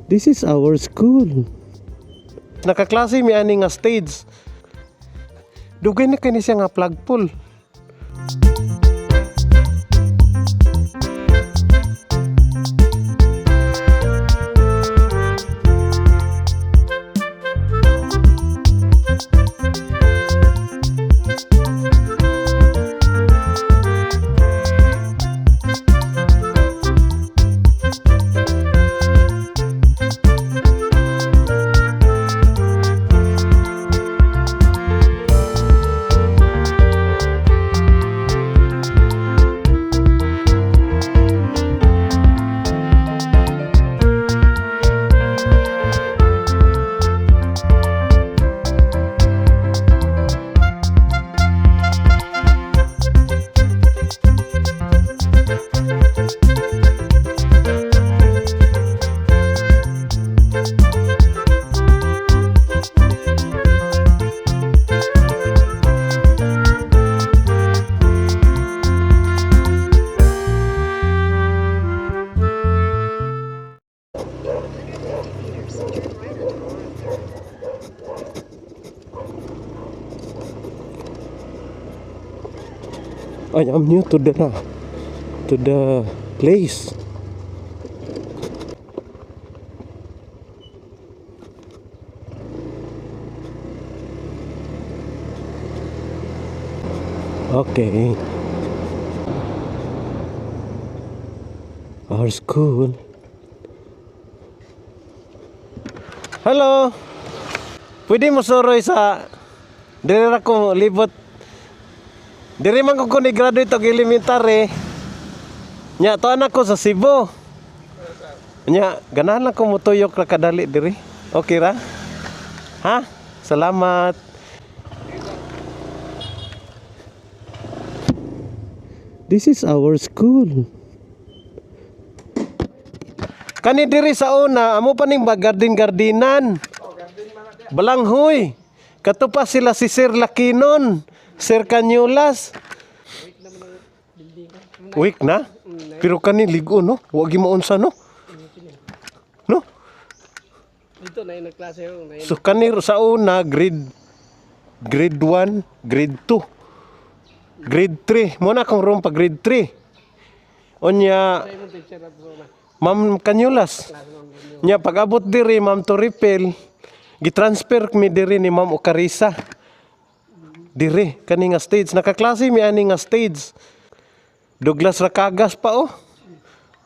This is our school. Nakaklase mi ani nga stage. Dugay na kini siya nga flagpole. I am new to the place. Okay. Our school. Hello. Pwede mo soroy sa dire ko libot. Diri man ko ni graduate og elementary. Nya to anak ko sa Cebu. Nya ganahan lang ko motuyok ra kadali diri. Okay ra? Ha? Salamat. This is our school. Kani diri sa una, amo pa ning garden-gardinan. Balanghoy. Kato pa sila si Sir Lakinon, Sir Canyulas. Week na? Pero kani ligo no? Wagi maunsa no? No? Dito na yung klase yung So kani sa una grade 1, grade 2, grade 3. Mo na akong room pa grade 3. Onya Ma'am Canyulas. Nya pag-abot diri Ma'am Toripel, gitransfer mi diri ni Ma'am Ocarisa. Diri kani nga stage, nakaklase mi ani nga stage. Douglas Rakagas pa oh.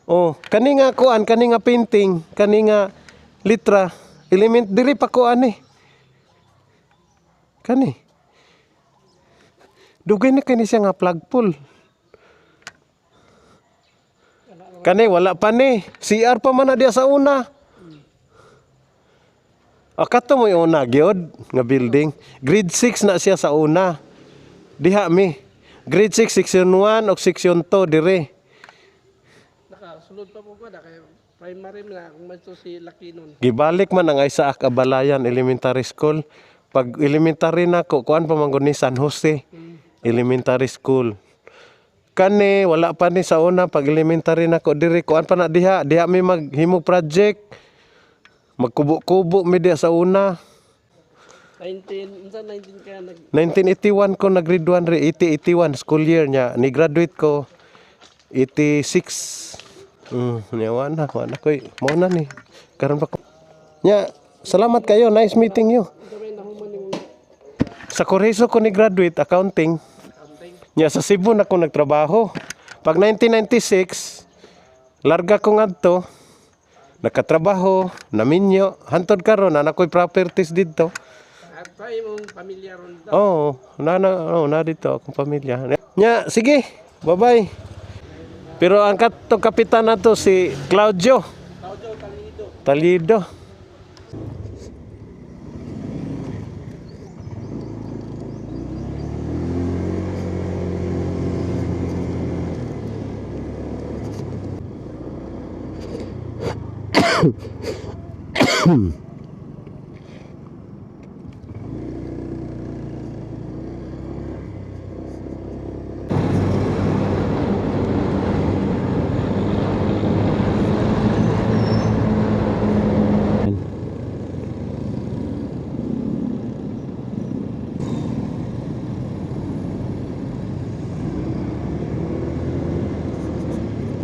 Oh, kani nga kuan, kani nga painting, kani nga litra, element diri pa kuan eh. Kani. Dugay na kani siya nga flagpole. Kani wala pa ni. CR pa man na diya sa una. Kato mo yung una, gyud nga building. Grade 6 na siya sa una. Diha mi. Grade 6, section 1 o section 2, dire. Nakasulod pa po ba? Kaya primary na kung may si Lakinon. Gibalik man ang Isaac Abalayan Elementary School. Pag elementary na ko, kuan pa man ni San Jose Elementary School. Kani, wala pa ni sa una. Pag elementary na ko, dire, kuan pa na diha. Diha mi maghimog project. Magkubo-kubo mi diha sa una. 19 kaya 1981 ko nag-grade 1 re, 80-81 school year niya. Ni-graduate ko 86. Wala ko. Mo na ni. Karon pa ko. Nya, salamat kayo. Nice meeting you. Sa Correzo ko ni-graduate accounting. Nya sa Cebu na ko nagtrabaho. Pag 1996, larga ko ngadto. Nakatrabaho, naminyo. Hantod karon na ko'y properties dito. At imong pamilya ron daw. Na dito akong pamilya. Nya, sige. Bye-bye. Pero ang kapitan na to si Claudio Talido.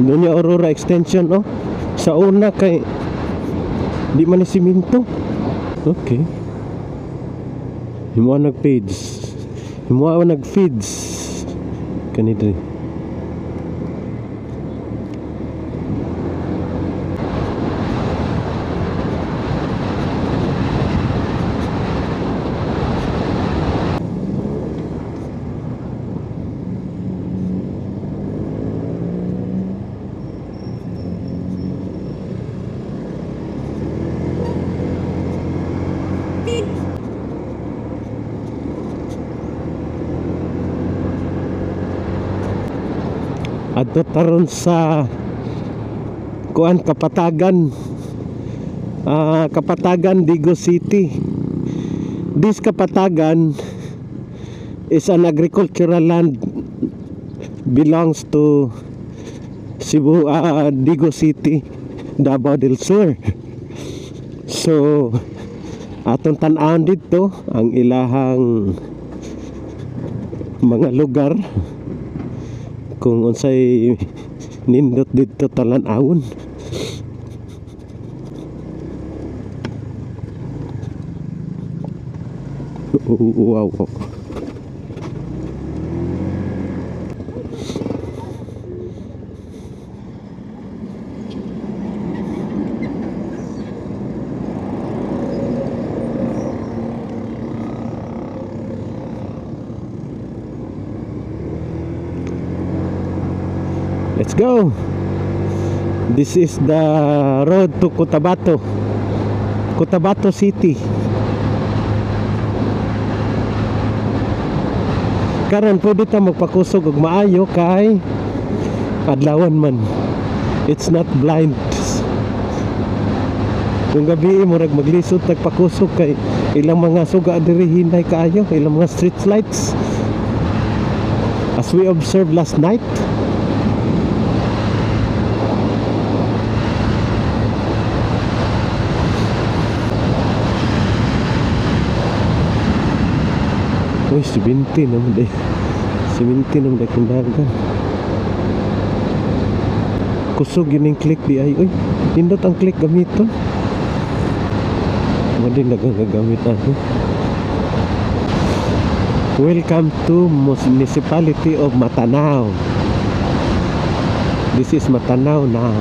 Doon yung Aurora Extension, oh. Sa una kay di man ni siminto. Okay. Himo nag-feeds. Himo nag-feeds. Kanito. Adto taron sa kuan Kapatagan, Kapatagan, Digo City. This Kapatagan is an agricultural land, belongs to Cebu, Digo City, Davao del Sur. So atong tan-awon dito ang ilahang mga lugar kung unsay nindot dito talan-awon. Wow. Let's go. This is the road to Cotabato, Cotabato City. Karon pwede ta magpakusog og maayo kay adlawan man. It's not blind. Kung gabi mo rag maglisod tagpakusog kay ilang mga suga diri hinay kaayo, ilang mga street lights. As we observed last night. Uy, 70 naman deh. 70 naman deh kung dagan. Kusog yun yung click di ay. Uy, nindot ang click gamiton. Madi nagagamit ako. Welcome to Municipality of Matanao. This is Matanao now.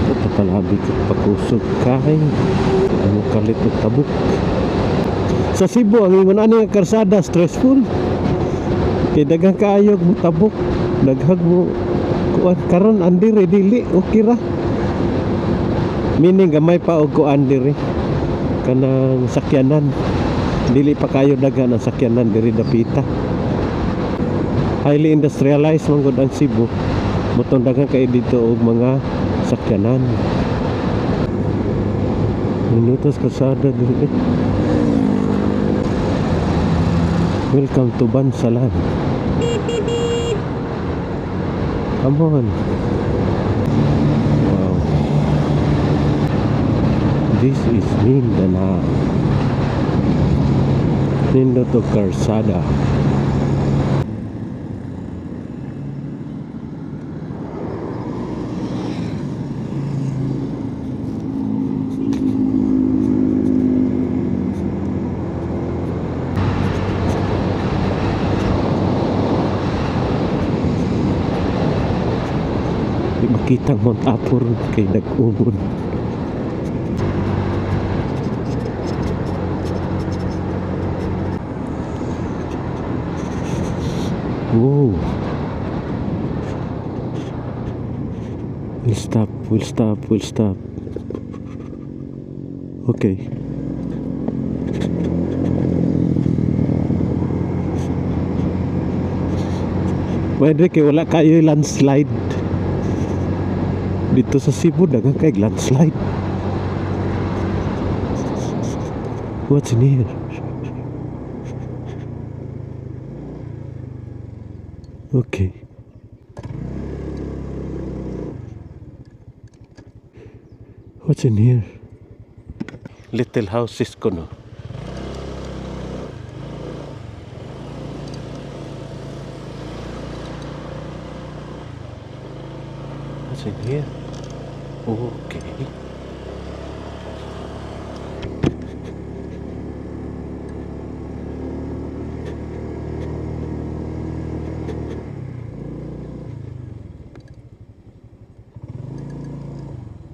Ito palabi ko pakusog kay ano kalit og tabuk. Sa Cebu ang ingon ani nga karsada stressful. Kay daghang kaayog mo tabuk, daghag mo kuan karon andiri dili okay ra. Meaning gamay pa og kuan diri kanang sakyanan. Dili pa kayo daghan ang sakyanan diri dapita. Highly industrialized man gud ang Cebu. Mutong daghang kay dito og mga sakyanan. Minutos kasada dito. Welcome to Bansalan. Come on. Wow. This is Mindanao. Nindot og karsada. Makitang Mount Apur kay nag-ubon. Wow. We'll stop. Okay. Pwede kay wala kayo landslide. Dito sa Cebu daghang kay landslide. What's in here? Okay. What's in here? Little houses ko no. What's in here? Okay.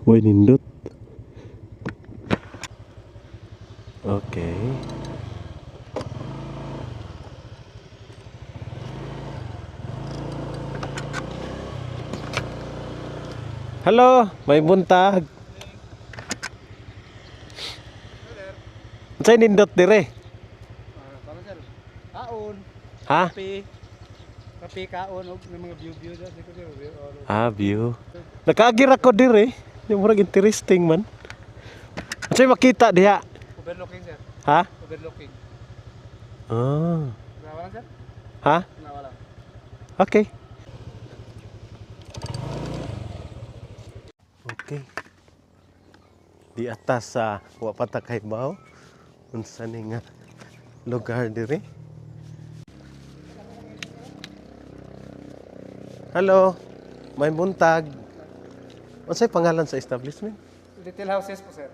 Why nindot? Okay. Hello, may buntag. Unsay nindot dire? Para sir, kaon, Ha? kape kaon, og may mga view dyan. Di ko sir, View. Nakaagir ako dire. Yung murag interesting man. Unsay makita diha? overlooking sir, Ha? overlooking. Ah. Nawalan sir? Ha? Nawalan. Okay. Okay. Di atas sa wa pa ta kahibaw. Unsa ni nga lugar dire? Hello. May buntag. Unsay pangalan sa establishment? Little houses po sir.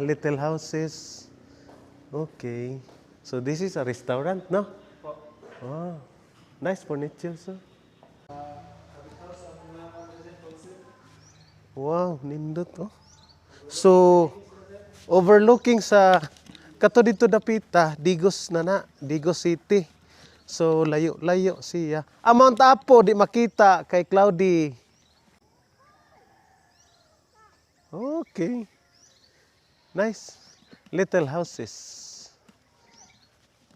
Little Houses. Okay. So this is a restaurant, no? Po. Oh. Nice furniture, sir. Wow, nindot oh. So overlooking sa kato dito dapita, Digos Digos City. So layo-layo siya. Mount Apo di makita kay cloudy. Okay. Nice. Little houses.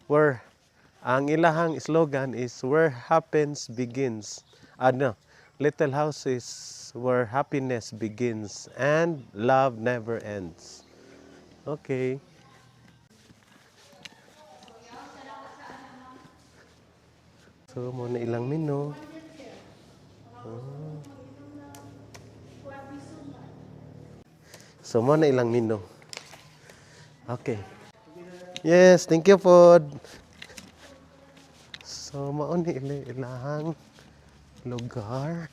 Where ang ilahang slogan is where happens begins. Ano? Little houses where happiness begins and love never ends. Okay. So, muna ilang menu. So, muna ilang menu. Okay. Yes, thank you po. So, mauni ilahang lugar.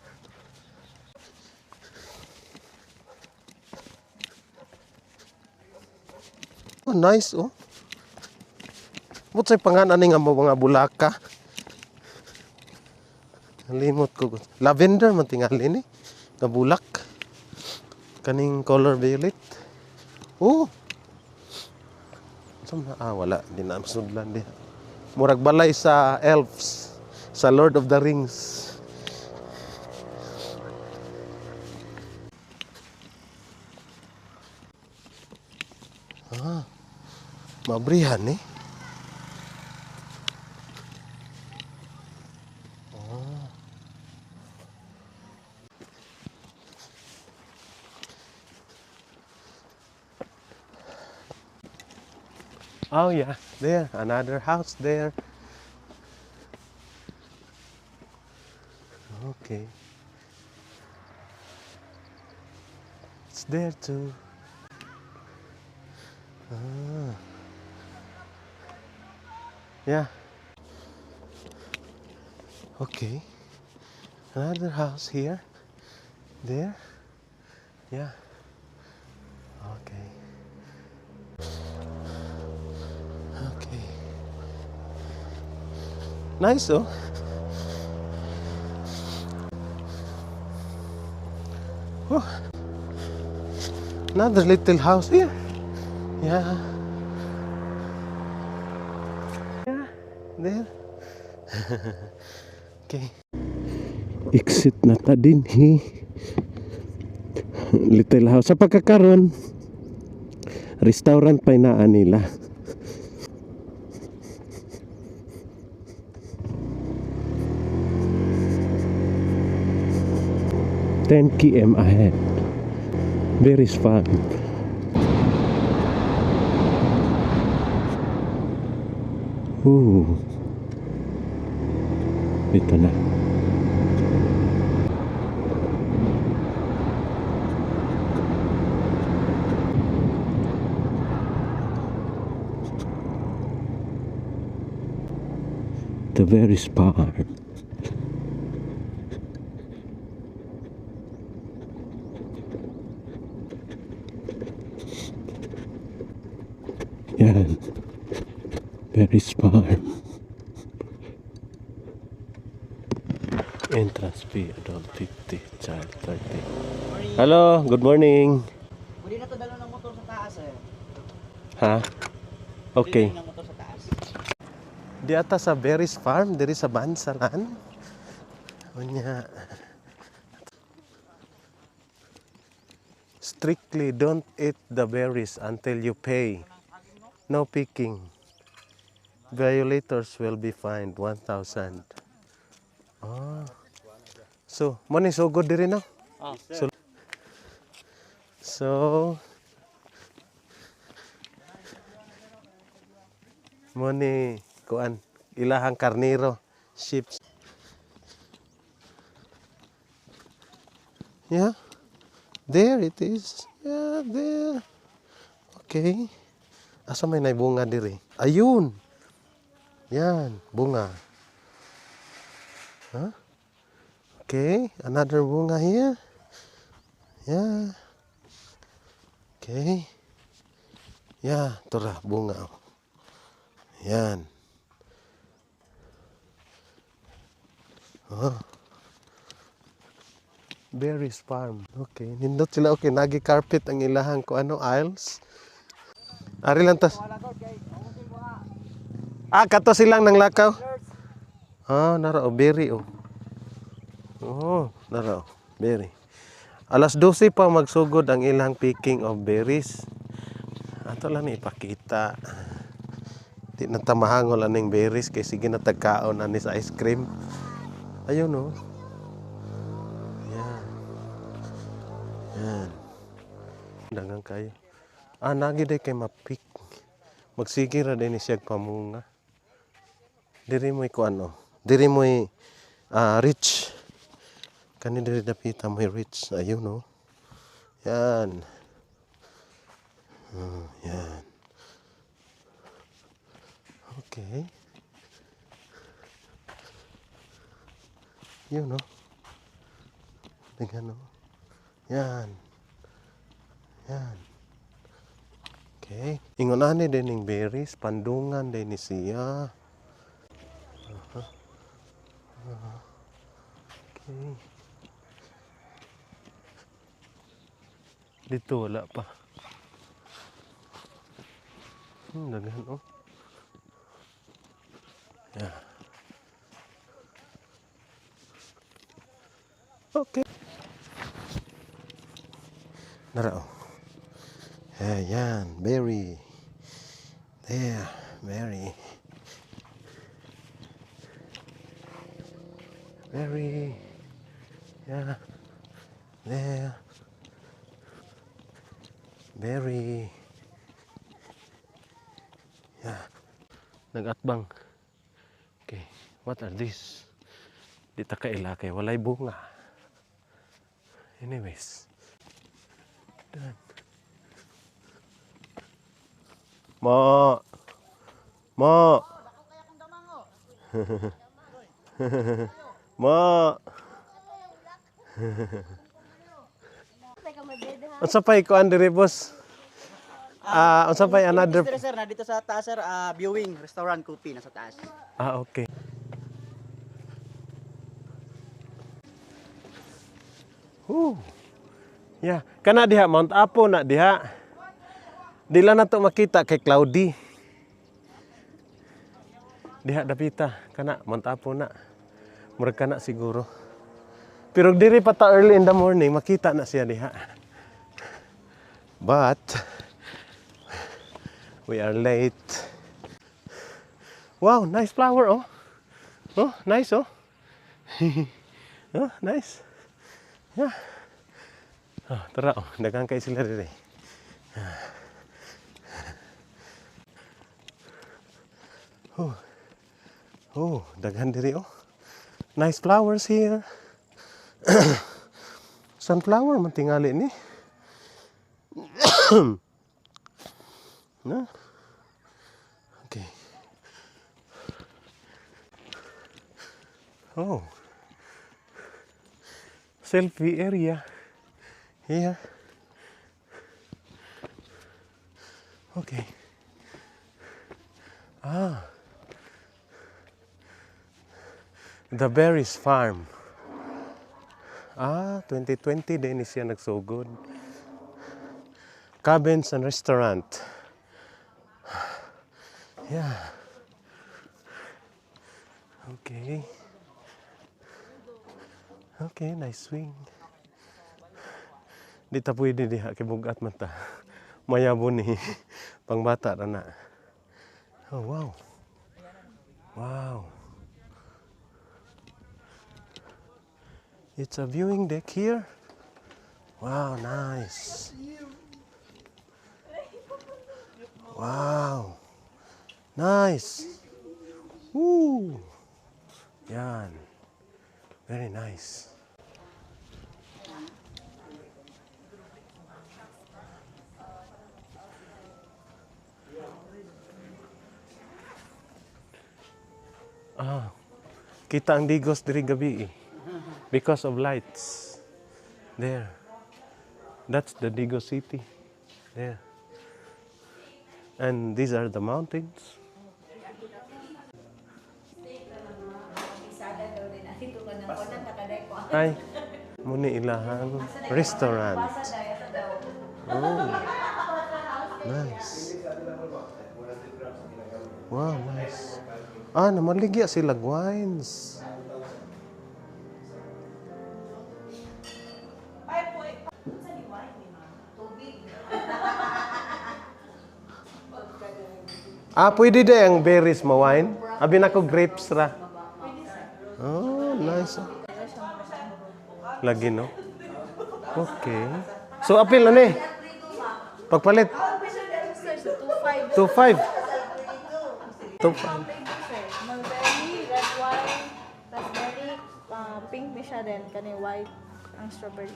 Oh, nice oh. Mut say panganan ni nga mga bulaka. Limot ko. Lavender man tingali ni. Nga bulak. Kaning color violet. Oh. Wala. Di na masudlan di. Murag balay sa elves. Sa Lord of the Rings. Mabrihan eh. Oh yeah, there, another house there. Okay. It's there too. Yeah. Okay. Another house here. There. Yeah. Okay. Okay. Nice oh. Oh. Another little house here. Yeah. Yeah. There. Okay. Exit na ta din he. Little house sa pagkakaron. Restaurant pa inaan nila. Ten km ahead. There is fun. Ito na. The very spar. Yan. Berries Farm. Entrance fee, adult 50, child 30. Hello, good morning. Pwede na to dalo ng motor sa taas eh. Ha? Okay. Pwede ng motor sa taas. Di ata sa Berries Farm, diri sa Bansalan. Unya. Strictly don't eat the berries until you pay. No picking. Violators will be fined 1,000. Ah. So, money so good diri na. Oh, So money kuan ilahang karnero, sheep. Yeah. There it is. Yeah, there. Okay. Asa may naibunga diri? Ayun. Yan, bunga. Huh? Okay, another bunga here. Yeah. Okay. Yeah, tura bunga. Yan. Oh. Berries Farm. Okay, nindot sila. Okay, nagi carpet ang ilahang ko ano aisles. Ari lang tas. Ah, kato silang nang lakaw. Ah, nara o berry oh. Oh, nara o berry. Alas 12 pa magsugod ang ilang picking of berries. Ato lang ni ipakita. Di na tamahangol aning berries kay sige na tagkaon ani sa ice cream. Ayun oh. Yan. Yan. Dagang kayo. Ah, nagi day kay mapik. Magsige ra din siya pamunga. Diri mo ikuan oh. Diri mo rich. Kani diri dapita mo rich. Ayun oh. Yan. Yan. Okay. Yun oh. Tingnan oh. Yan. Yan. Okay. Ingon ani din ning berries, pandungan din ni siya. Okay. Dito wala pa. Daghan oh. Yeah. Okay. Nara oh. Yan, berry. There, berry. Berry. Yeah. There. Berry. Yeah. Nagatbang. Okay, what are these? Di ta kaila kay walay bunga. Anyways. Done. Mo. Mo. Mo. Unsa pay ko andre boss? Unsa pay another? Dito sir, na dito sa taas sir, viewing restaurant coffee nasa taas. Ah, okay. Yeah, kana diha Mount Apo na diha. Dila na to makita kay cloudy. Diha dapita kana Mount Apo na. Murag kana siguro. Pero diri pa ta early in the morning makita na siya diha. But we are late. Wow, nice flower oh. Oh, nice oh. Oh, nice. Yeah. Oh, tara oh, daghang kay sila diri. Oh, daghan diri oh. Nice flowers here. Sunflower man tingali ni. No? Okay. Oh. Selfie area. Here. Okay. Ah. The Berries Farm. 2020 din siya nagsugod. Cabins and restaurant. Yeah. Okay. Okay, nice swing. Di ta pwede diha kay bugat man ta. Mayabon ni pangbata ra na. Oh, wow. Wow. It's a viewing deck here. Wow, nice. Wow. Nice. Woo. Yan. Very nice. Kita ang Digos diri gabi because of lights. There. That's the Digos city. There. And these are the mountains. Ay, muni ilahang restaurant. Oh. Nice. Wow, nice. Namaligya sila wines. Pwede din ang berries mo wine. Abi na ko grapes ra. Oh, nice. Lagi no. Okay. So apil na ni. Pagpalit. 2.5. 2.5. Mulberry, red wine, raspberry, pink ni siya din, kani white, ang strawberry.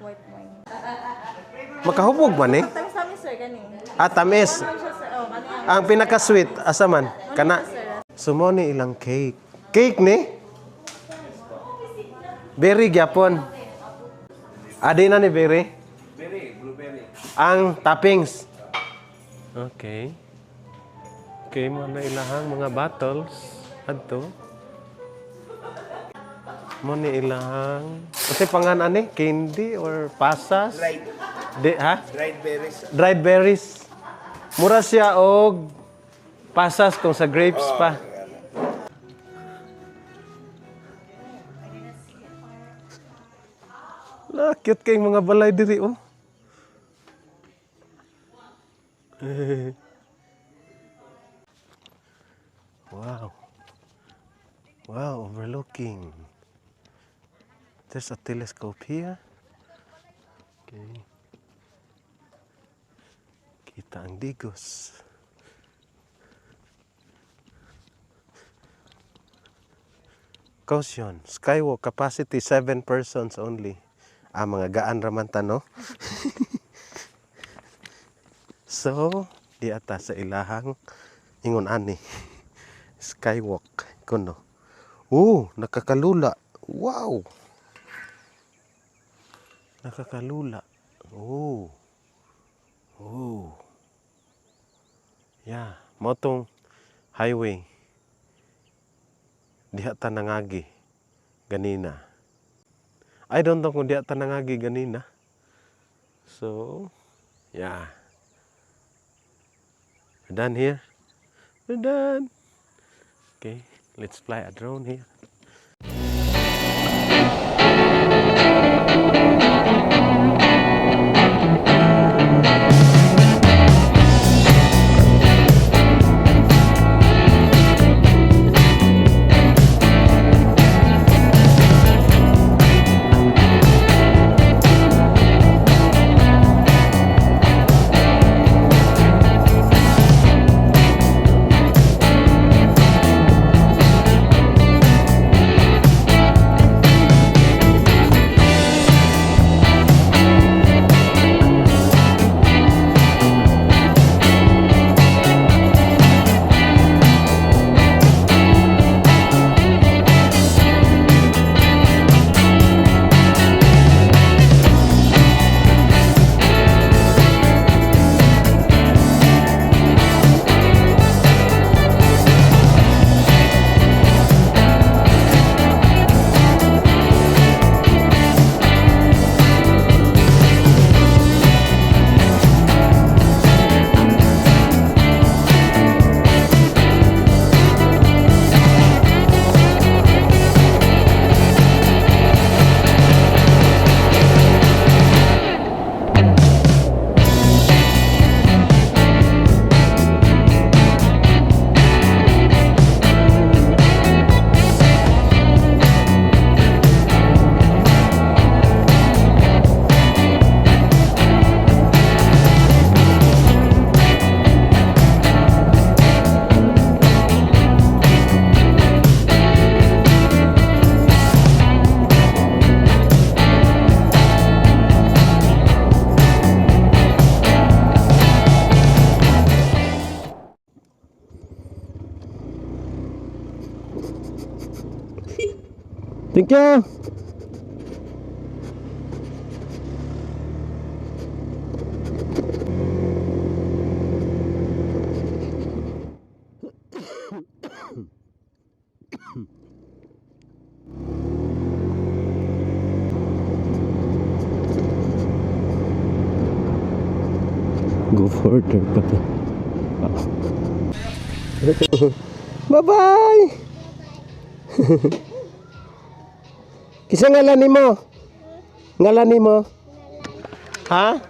White wine. Makahubog man eh. Tamis namin sir, kani. Tamis. Ano siya sir? Oh, kani ang Ang pinaka-sweet, asa man? Kana. Sumo ni ilang cake. Cake ni? Berry gyapon. Adi na ni berry? Berry, blueberry. Ang toppings. Okay. Okay, mo na ilahang mga bottles. Adto. Mo ni ilahang. Kasi pangan ani? Candy or pasas? Dried. Dried berries. Dried berries. Mura siya og pasas kung sa grapes pa. Cute kayong mga balay diri oh. Wow. Wow, overlooking. There's a telescope here. Okay. Kita ang Digos. Caution, skywalk capacity 7 persons only. Mga gaan raman ta, no? So, di ata sa ilahang ingon ani. Skywalk kuno. Nakakalula. Wow. Nakakalula. Yeah, motong highway. Diha ta nangagi ganina. I don't know kung diha ta nangagi ganina. So, yeah. We're done here. We're done. Okay, let's fly a drone here. Thank you. Go further pa to. Bye-bye! Kisa ngalan mo? Ngalan mo? Ha?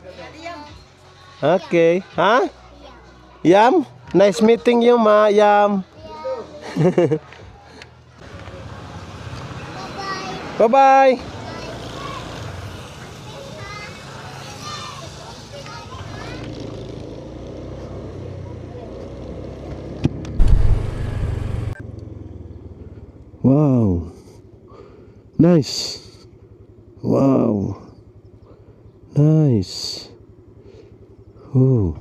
Okay. Ha? Yam? Nice meeting you, ma. Yam. Bye-bye. Wow. Nice. Wow. Nice. Oh.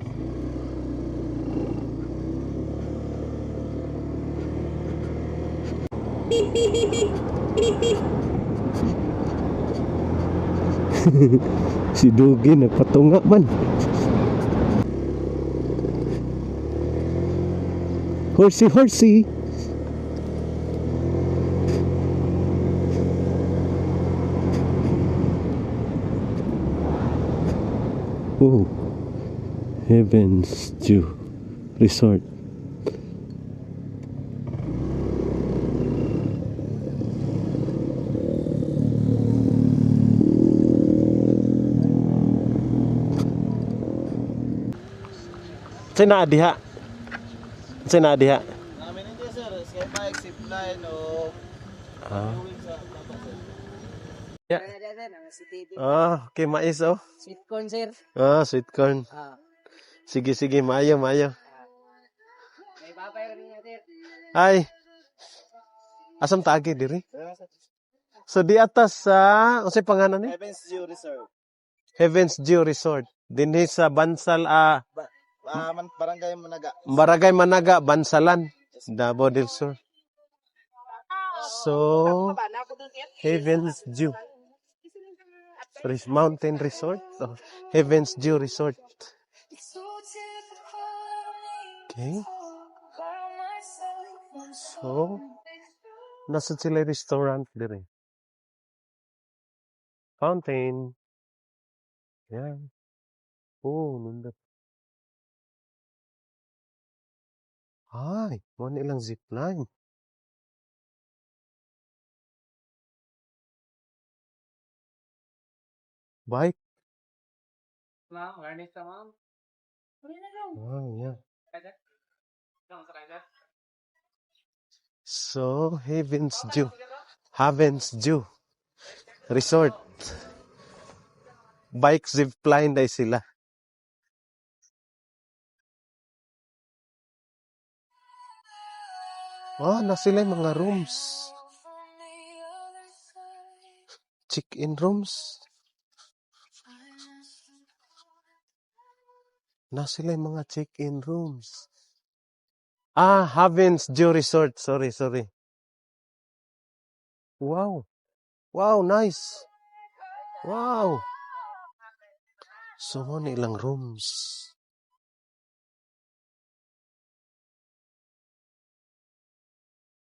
Si Dugi nagpatunga man. Horsey, horsey. Oh, Heaven's Dew Resort. Sina diha? Sina diha? Namin hindi sir, skybike, zipline o Ah. viewing sa tapos sir. Yeah. Si Ah, okay, mais oh. Sweet corn sir. Ah, sweet corn. Sige, sige, maayo, maayo. May babay rin niya sir. Ay. Asam taagi diri? So di atas sa unsay pangalan ni? Heaven's Dew Resort. Heaven's Dew Resort. Dinhi sa Bansal Barangay Managa. Barangay Managa, Bansalan, Davao del Sur. So, Heaven's Dew Mountain Resort. Oh, Heaven's Dew Resort. Okay. So, nasa sila restaurant dire. Fountain. Yan. Oh, nundot. Ay, mo nilang zipline. Bike. Oh, yeah. So, Heaven's Dew Resort. Bike zipline dai sila. Oh, na sila yung mga rooms. Check-in rooms. Na sila yung mga check-in rooms. Ah, Heaven's Dew Resort. Sorry, sorry. Wow. Wow, nice. Wow. So, ano ilang rooms.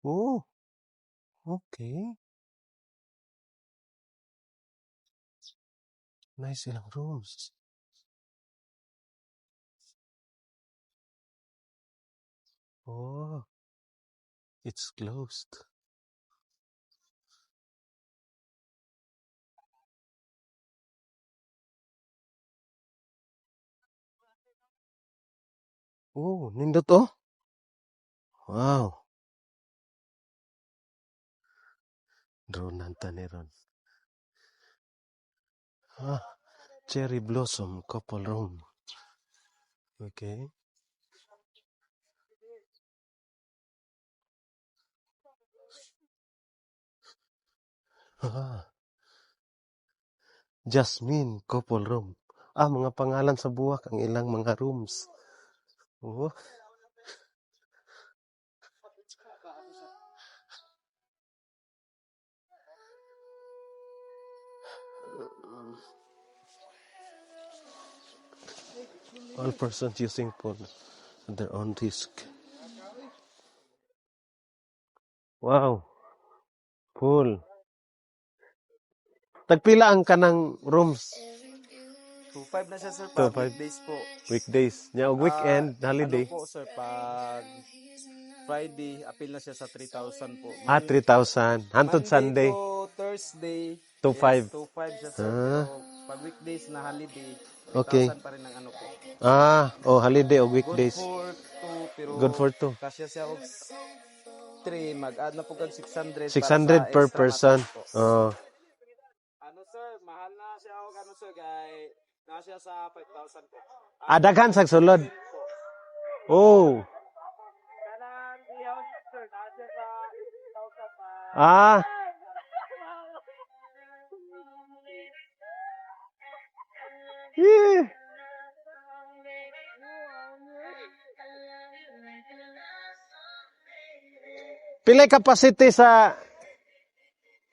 Oh, okay. Nice ilang rooms. Oh, it's closed. Oh, nindot oh. Wow. Drone nanta ni ron. Ah, Cherry Blossom Couple Room. Okay. Ah, Jasmine Couple Room. Ah, mga pangalan sa buwak ang ilang mga rooms. Oh. All persons using phone at their own risk. Wow, full. Tagpila ang kanang rooms 2.5 na siya, sir, pag 2.5 weekdays po. weekdays. Nya og weekend, holiday. Ano po, sir, pag Friday, appeal na siya sa 3,000 po. 3,000. Hantod Monday Sunday. to Thursday, 2.5. 2.5 siya, sir. Ah. Pero pag weekdays na holiday, 3,000 Okay. pa rin ang ano po. Holiday o Good weekdays. for 2, pero Good for 2. kasya siya og 3, mag-add na po kag 600 600 per person. Oh. Ano, sir, mahal na siya og ano, sir, kay na siya sa 5,000 po. Daghan sa sulod. Oh. Kanang iyaw, sir, na siya sa 8,000 pa. Ah. Yeah. Pila capacity sa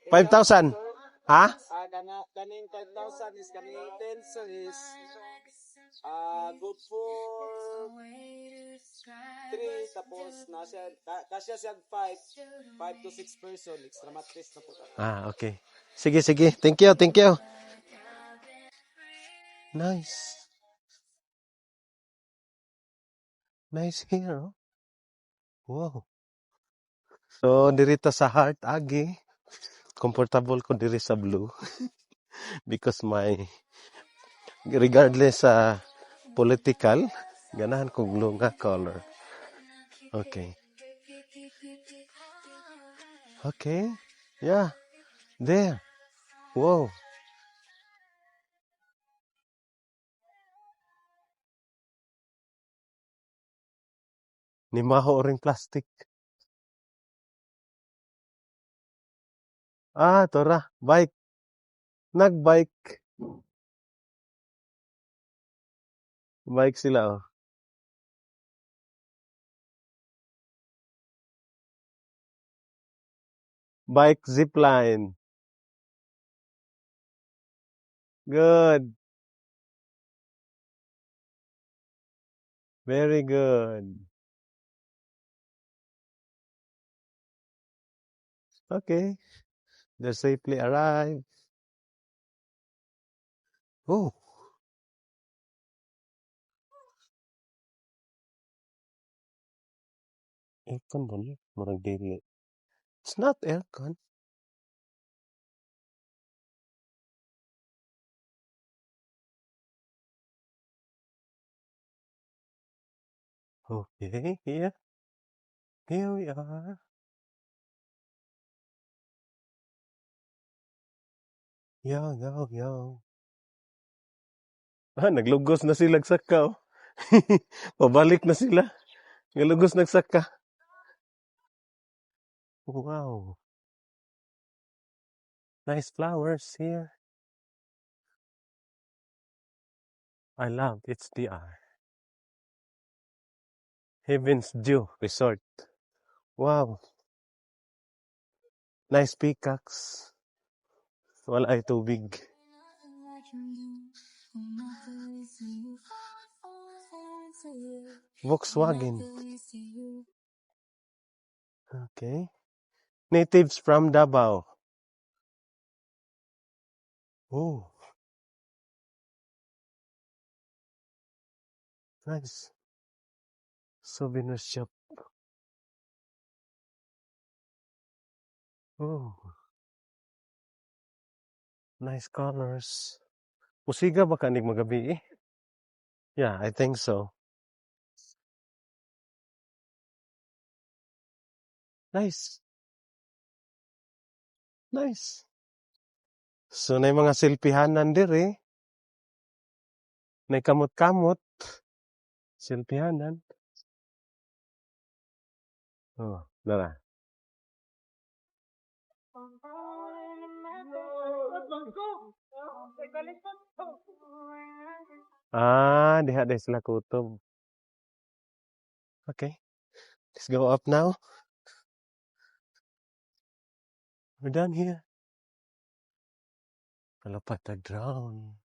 5,000? Ha? Kaning 5,000 is kaning 10, sir, is good for 3, tapos kasya siya 5 to 6 person, extra mattress na po. Okay. Sige. Thank you. Nice. Nice here. Oh. Wow. So, dirita sa heart, agi. Comfortable ko diri sa blue. Because regardless sa political, ganahan ko blue nga color. Okay. Yeah. There. Wow. Nimaho ring plastic. Tora. Bike. Nagbike. Bike sila, oh. Bike zipline. Good. Very good. Okay. They safely arrived. Oh. Aircon ba niya? Murag dili. It's not aircon. Okay, here we are. Yo. Naglugos na sila saka, oh. Pabalik na sila. Naglugos nagsaka. Wow. Nice flowers here. I love HDR. Heaven's Dew Resort. Wow. Nice peacocks. Wala ay tubig. Volkswagen. Okay. Natives from Davao. Oh. Nice. Souvenir shop. Oh. Nice colors. Musiga ba kanig magabi? Yeah, I think so. Nice. So, na mga silpihanan diri. Na kamot-kamot. Silpihanan. Oh, dara. Diha sila kutob. Okay. Let's go up now. We're done here. Kalapat na drown.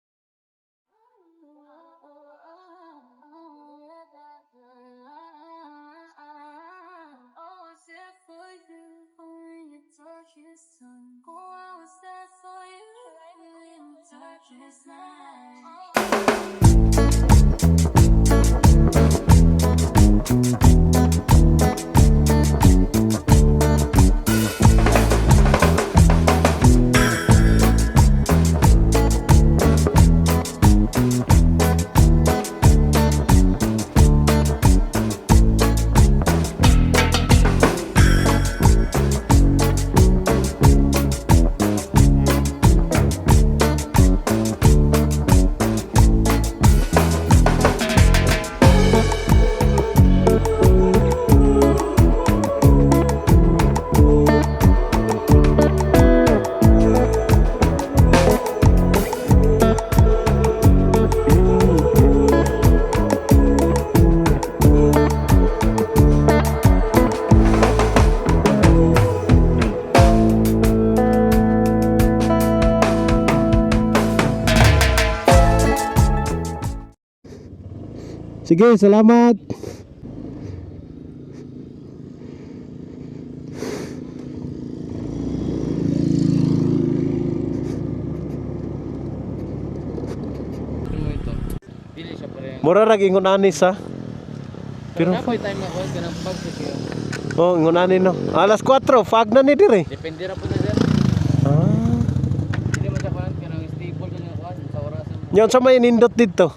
Sige, salamat. Dili siya pa rin. Mura ra ingon anis ha. Pero Pero napoy time na ko kanang pagsikiyo. oh, ingon ani no. Alas 4, fag na ni dire. Depende ra po na dyan. Ah. Dili man sa kuan kanang stable kanang kuan sa orasan. Nyon sa may nindot dito.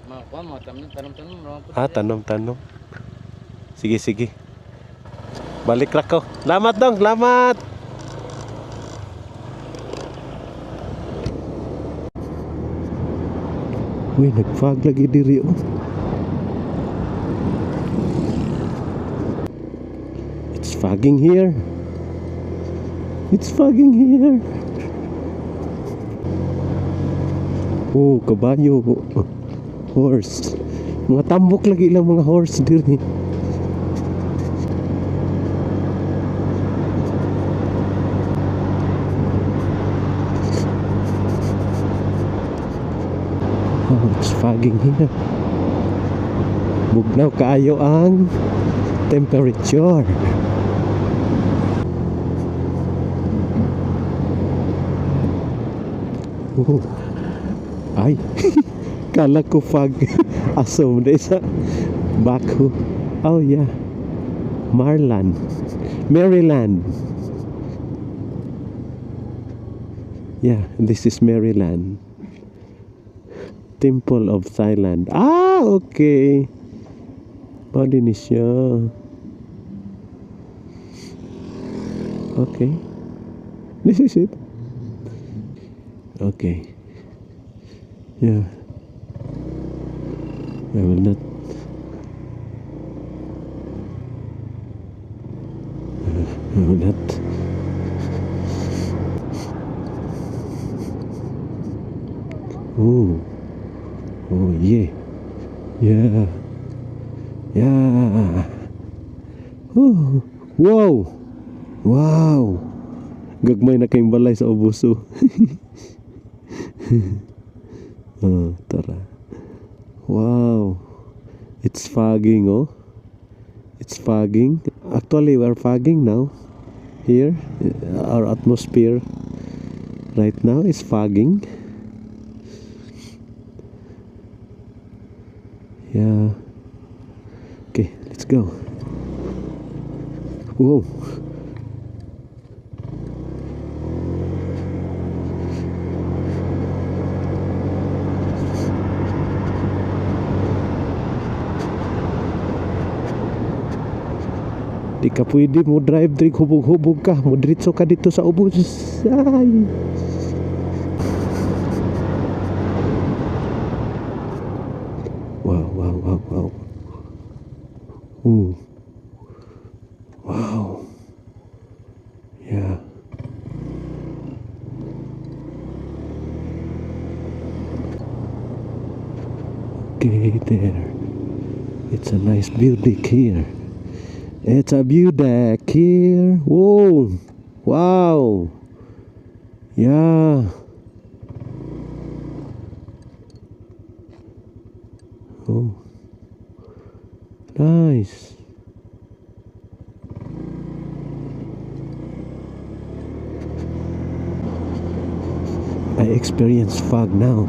Mga kuan mga tanom-tanom ra po. Tanom-tanom. Sige, sige. Balik ra ko. Lamat dong, lamat. Uy, nag-fog lagi diri oh. It's fogging here. It's fogging here. Oh, kabayo. Horse. Mga tambok lagi lang mga horse diri. Oh, it's fogging here. Bugnaw kaayo ang temperature. Oh. Ay. Kala ko fog. Assume na isa. Baku. Oh yeah. Marland. Maryland. Yeah, this is Maryland. Temple of Thailand. Ah, okay. Pwede ni siya. Okay. This is it. Okay. Yeah. I will not. I will not. Oh. Oh yeah. Yeah. Yeah. Oh. Wow. Wow. Gagmay na kayong balay sa ubuso. Oh, tara. Wow. It's fogging, oh. It's fogging. Actually, we're fogging now. Here, our atmosphere right now is fogging. Yeah. Okay, let's go. Whoa. Di ka pwede mo drive drink hubog-hubog ka. Mo diretso ka dito sa ubos. Ay. Wow, wow, wow, wow. Ooh. Wow. Yeah. Okay, there. It's a nice view deck here. It's a view deck here. Whoa. Wow. Yeah. nice. I experience fog now.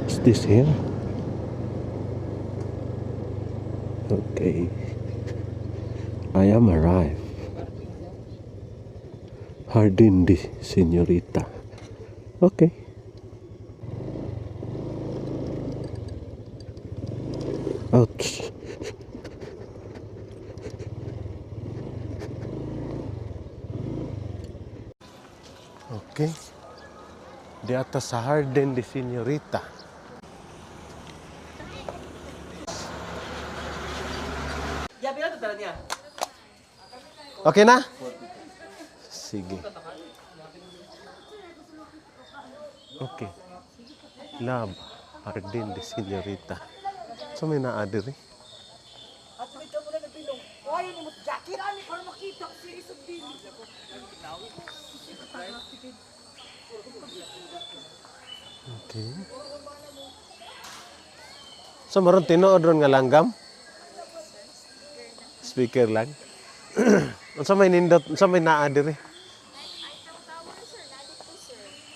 Is this here? Okay. I am arrived. Hardin di Señorita. Okay. Ouch. Okay. Di atas sa Hardin di Señorita. Okay na? Sige. Okay. Love, Hardin de Señorita. So may naadiri. Okay. So maron tinuod ron nga langgam? Speaker lang. Unsa may nindot, unsa may naa diri?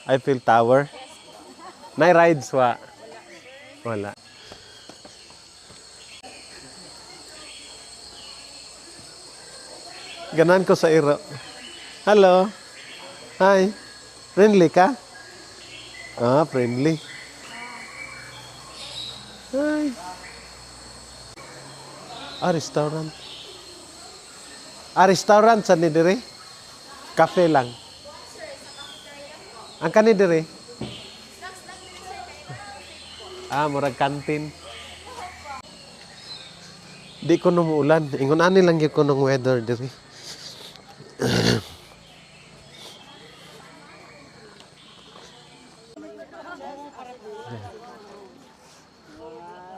Eiffel Tower. Nay rides wa. Wala. Ganan ko sa iro. Hello. Hi. Friendly ka? Ah, friendly. Hi. Ah, restaurant. Ah, restaurant sa ni dire? Cafe lang. Ang kani dire? Ah, murag kantin. Di ko numuulan. Ingon ani lang gyud ko ng weather dire.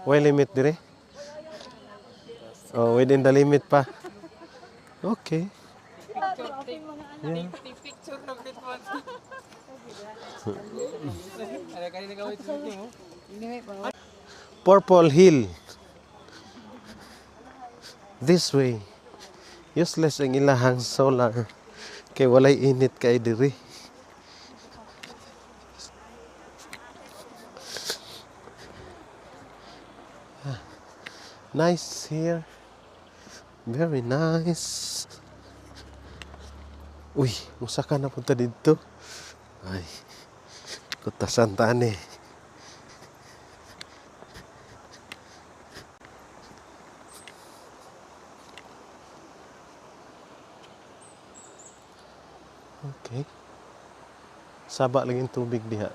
Way limit dire? Oh, within the limit pa. Okay. Yeah. Purple Hill. This way. Useless ang ilahang solar. Kay walay init kay diri. Nice here. Very nice. Uy, usa ka na punta dito. Ay, kutasan tani. Okay. Saba lang yung tubig diha.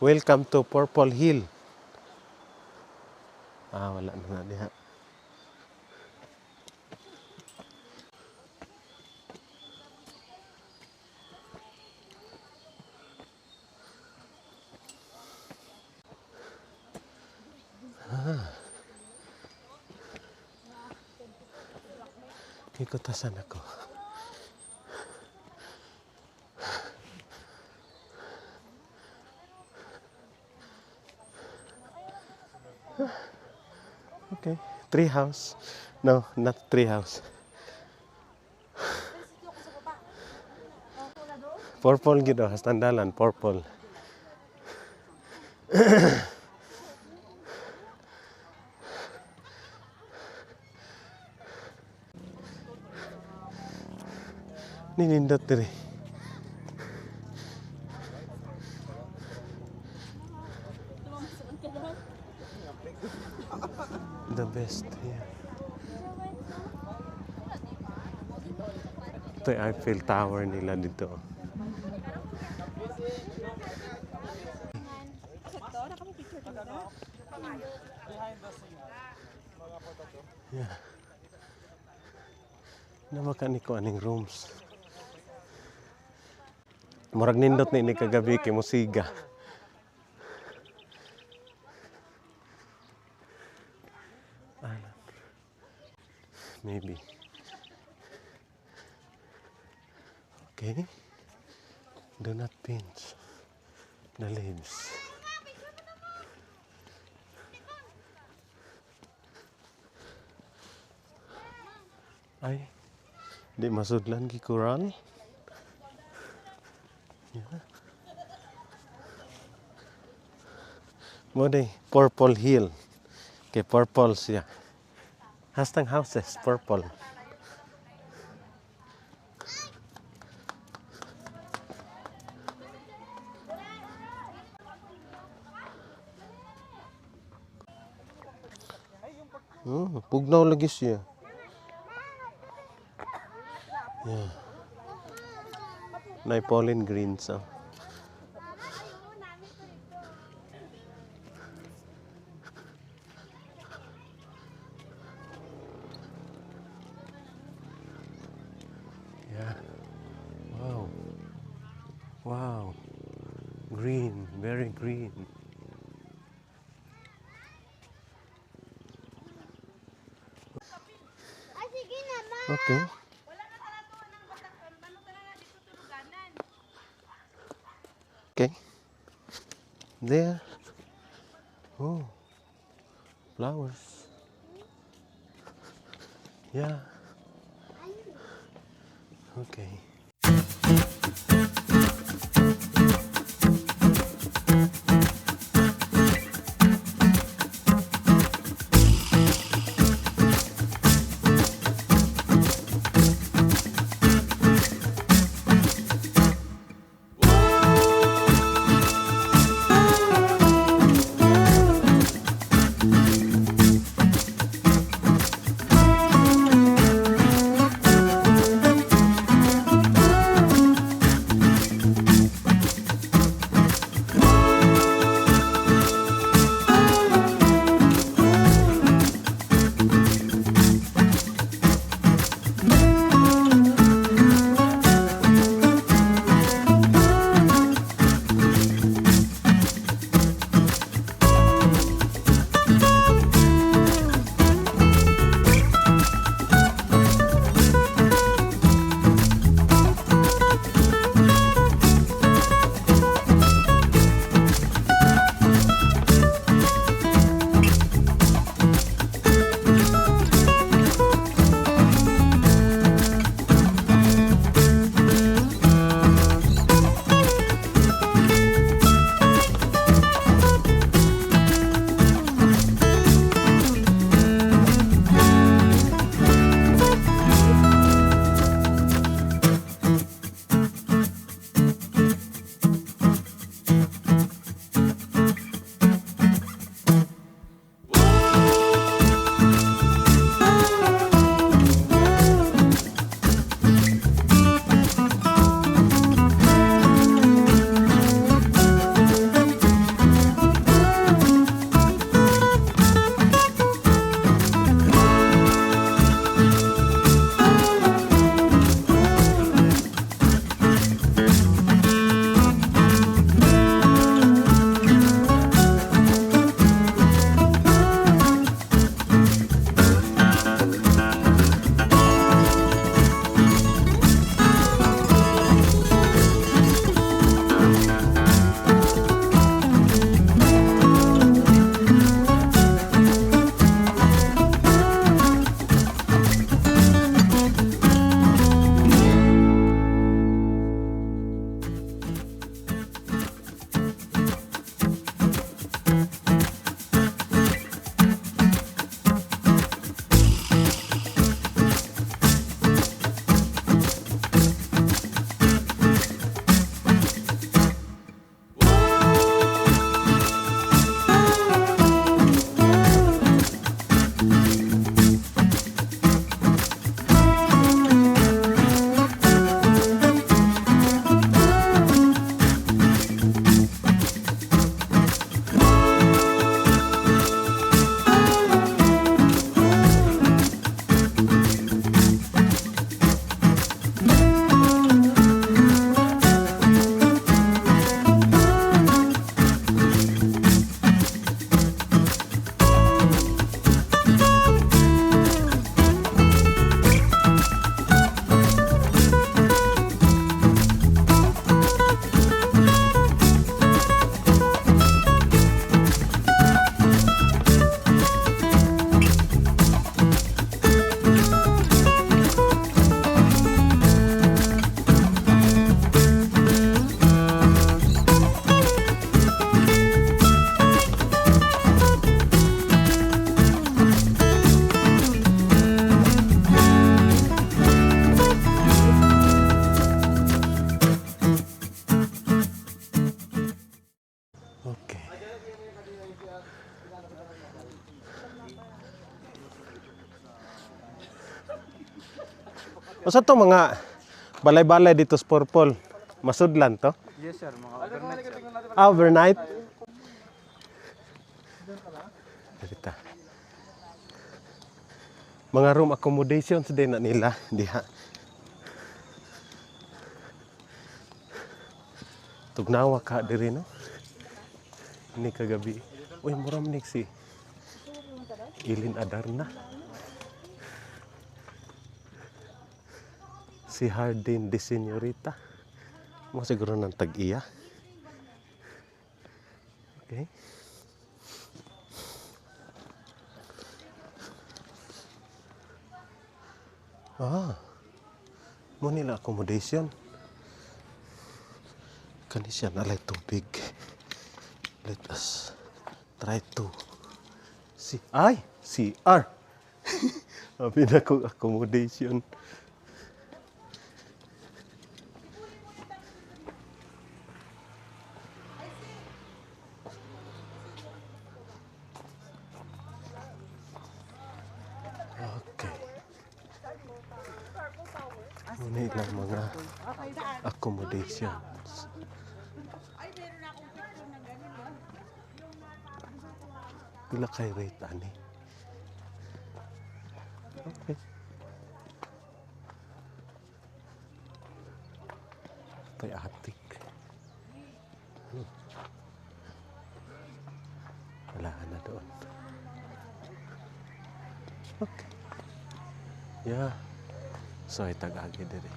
Welcome to Purple Hill. Ah, wala na diha. Ikutasan ako. Okay, tree house. No, not tree house. Purple gitu, standalan purple. Ninindot diri. The best here. Ito yung Eiffel Tower nila dito. Yeah. Namakan ko aning rooms. Murag nindot na ini kagabi kay musiga. Maybe. Okay. Do not pinch the leaves. Ay, di masudlan gi coral. Yeah. Mo day Purple Hill. Kay purple siya. Hastang houses purple. Pugnaw lagi siya. Yeah. Nay pollen greens. Oh. Yeah. Wow. Wow. Green, very green. Okay. Okay. There. Oh. Flowers. Yeah. Okay. O sa to mga balay-balay dito sa Purple. Masudlan to? Yes sir, mga overnight sir. Overnight? Dito. Mga room accommodations din na nila. Diha. Tugnawa ka diri no? Ini kagabi. Uy, muram nik si Ilin Adarna. Si Hardin de Señorita. Mo siguro ng tag-iya. Okay. Mo nila accommodation. Kani siya nalay tubig. Let us try to see. Ay! CR! Sabi na kong accommodation. Okay. Muna ilang mga accommodations. Pila kay rate ani? Okay. Kay atik. Wala na doon. Okay. Yeah. So itag-agi diri.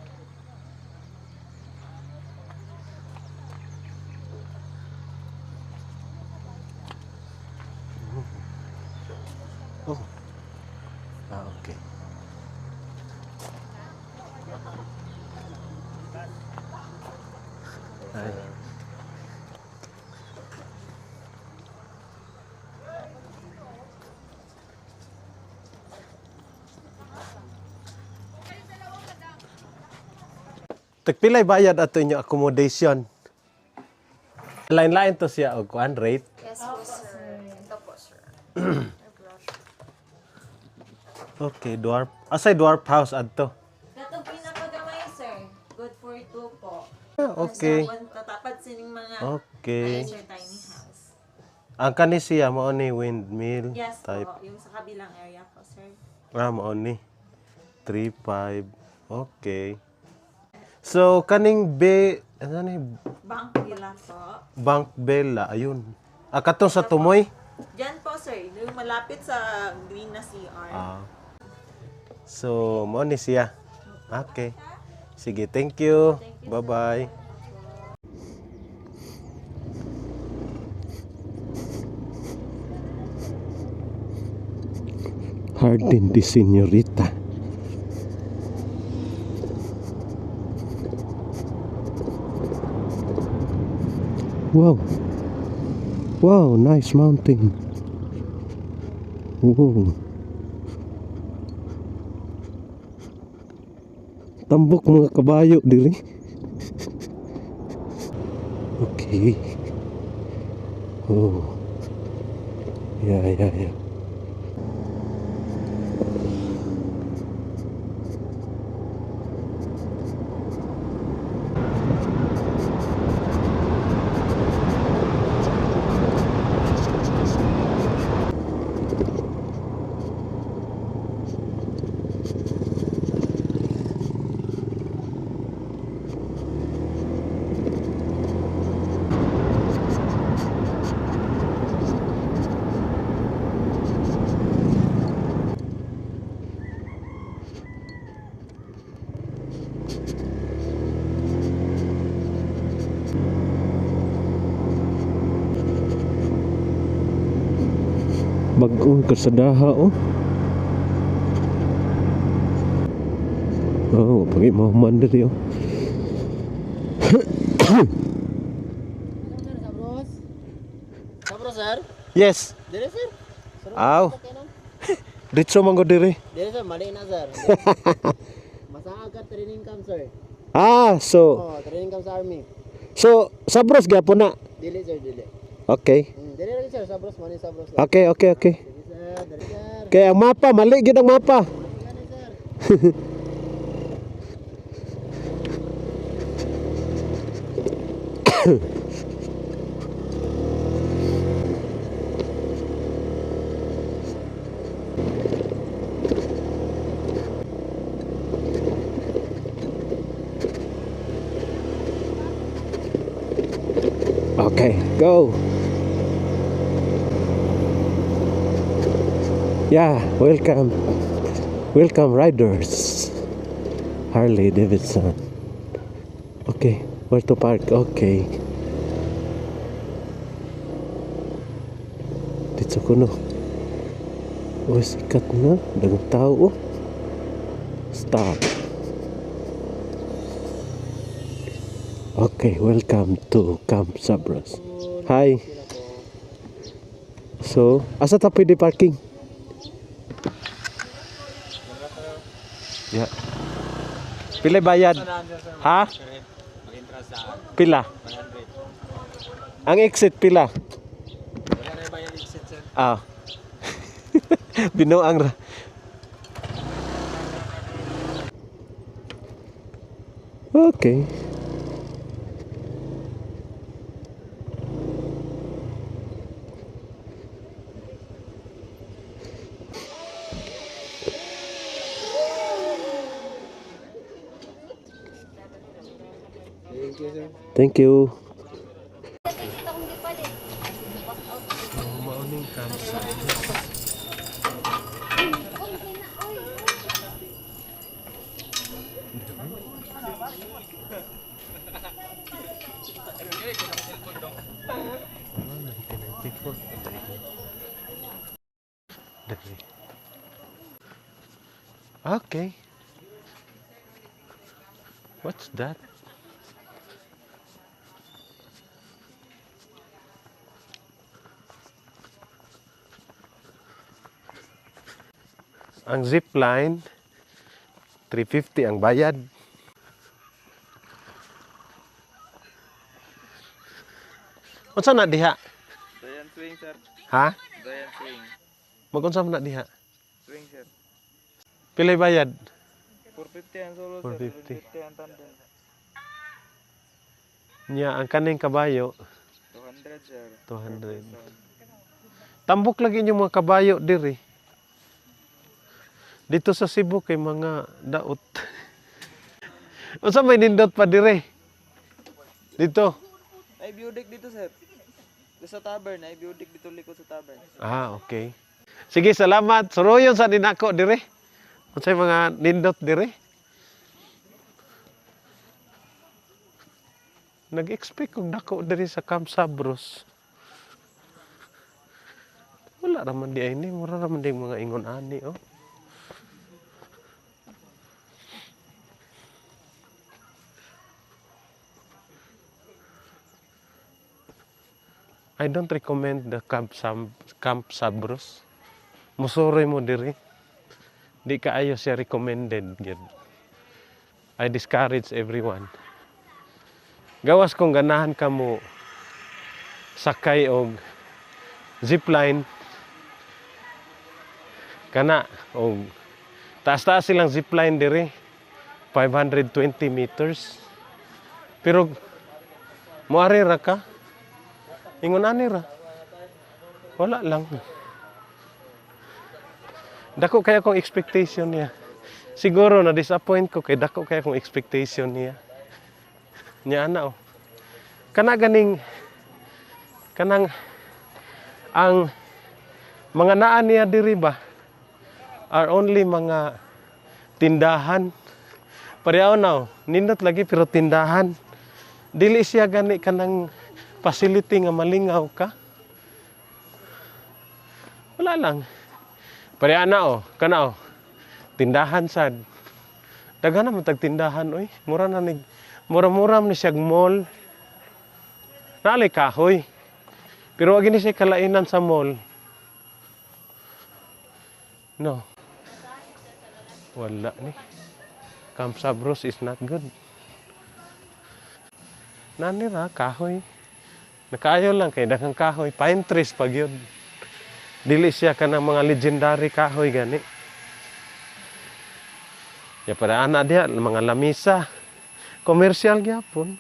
Oh. Okay. Ay. Tagpilay bayad ato inyo accommodation. Lain-lain to siya og kuan rate. Yes po, sir. Ito po, sir. Okay, dwarf. Asay dwarf house adto. Katong pinakagamay, sir. Good for 2 po. Okay. Tatapad sining mga Okay. sir, tiny house. Ang kani siya mao ni windmill Yes type. po, yung sa kabilang area po, sir. Mao ni 3.5. Okay. So kaning ano ni Bank villa po. Bank Bella ayun. Katong sa Tumoy. Diyan po, sir. Yung malapit sa green na CR. So mao ni siya. Okay. Sige, thank you. Bye-bye. Hardin de Señorita. Wow. Wow, nice mountain. Wow. Tambok mga kabayo dili. Okay. Oh. Yeah. Bag-o kasadaha oh. Oh, pagi mahuman diri oh. Sabro, sir? Yes. Dire, sir? Aw. Ditso man ko diri. Dire, sir. Mali na, sir. Masaka ka training camp, sir. So Oh, training camp sa army. Sabros gyapon na. Dili, sir, dili. Okay. Dire lagi, sir. Sabros, mali sabros. Sir. Okay. Dire, sir. Dire, sir. Kaya ang mapa, mali gid ang mapa. Yan, sir. Okay, go. Yeah, welcome. Welcome riders. Harley Davidson. Okay, where to park? Okay. Dito ko no. Oh, sikat na. Dagang tao. Stop. Okay, welcome to Camp Sabros. Hi. So, asa ta pwede parking? Yeah. Pila bayad? Ha? Pila? Ang exit pila? Ah. Binuang ra. Okay. Thank you. Morning Okay. What's that? Ang zip line 350 ang bayad. Unsa na diha? Dayan swing, sir. Ha? Dayan swing. Mag-unsa man na diha? Swing, sir. Pilay bayad? 450 ang solo, 450. sir. 450 ang tandem. Nya ang kaning kabayo 200, sir. 200. Tambok lagi inyong mga kabayo diri. Dito sa Cebu kay mga daot. Unsa may nindot pa dire? Dito. Ay, view deck dito, sir. Dito sa tavern, ay view deck dito likod sa tavern. Ah, okay. Sige, salamat. Suruyon sa ninako dire. Unsay mga nindot dire? Nag-expect kong dako diri sa Camp Sabros. Wala raman di ay ni, mura raman di mga ingon ani, oh. I don't recommend the Camp Sabros. Musuroy mo diri. Di kaayo siya recommended gyud. I discourage everyone. Gawas kung ganahan ka mo sakay og zipline kana og taas-taas silang zipline diri 520 meters. Pero moari ra ka ingon ani ra. Wala lang. Dako kaya kong expectation niya. Siguro na disappoint ko kay dako kaya kong expectation niya. Nya ana oh. Kana ganing kanang ang mga naa niya diri ba are only mga tindahan. Pareho na oh. Nindot lagi pero tindahan. Dili siya gani kanang facility nga malingaw ka. Wala lang. Pareha na oh, kana oh. Tindahan sad. Daghan na man tag tindahan oy. Mura na nig mura-mura man siya mall. Naalay kahoy. Pero wag ni siya kalainan sa mall. No. Wala ni. Camp Sabros is not good. Nanira kahoy. Nakaayo lang kay daghang kahoy, pine trees pag yun. Dili siya kanang mga legendary kahoy gani. Ya para ana diha mga lamisa. Komersyal gyapon.